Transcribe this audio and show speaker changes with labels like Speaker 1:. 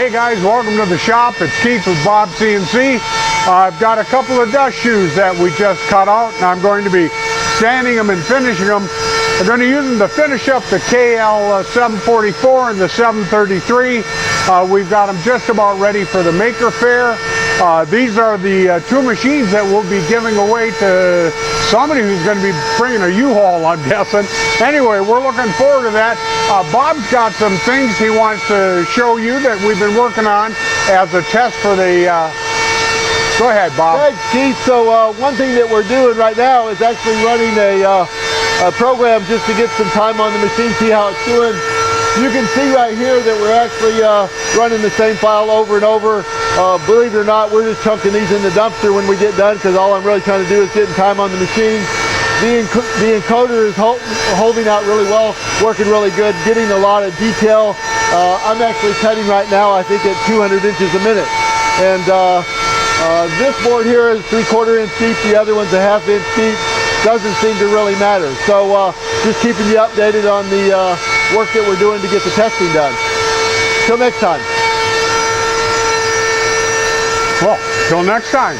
Speaker 1: Hey guys, welcome to the shop. It's Keith with BobsCNC. I've got a couple of dust shoes that we just cut out, and I'm going to be sanding them and finishing them. I'm going to use them to finish up the KL7 and the 733. We've got them just about ready for the Maker Faire. These are the two machines that we'll be giving away to somebody who's going to be bringing a U-Haul, I'm guessing. Anyway, we're looking forward to that. Bob's got some things he wants to show you that we've been working on as a test for the... Go ahead, Bob.
Speaker 2: Thanks, Keith. So one thing that we're doing right now is actually running a program just to get some time on the machine, see how it's doing. You can see right here that we're actually running the same file over and over. Believe it or not, we're just chunking these in the dumpster when we get done, because all I'm really trying to do is getting time on the machine. The encoder is holding out really well, working really good, getting a lot of detail. I'm actually cutting right now, I think, at 200 inches a minute. And this board here is 3/4 inch deep, the other one's a 1/2 inch deep. Doesn't seem to really matter. So just keeping you updated on the work that we're doing to get the testing done. Till next time.
Speaker 1: Well, till next time.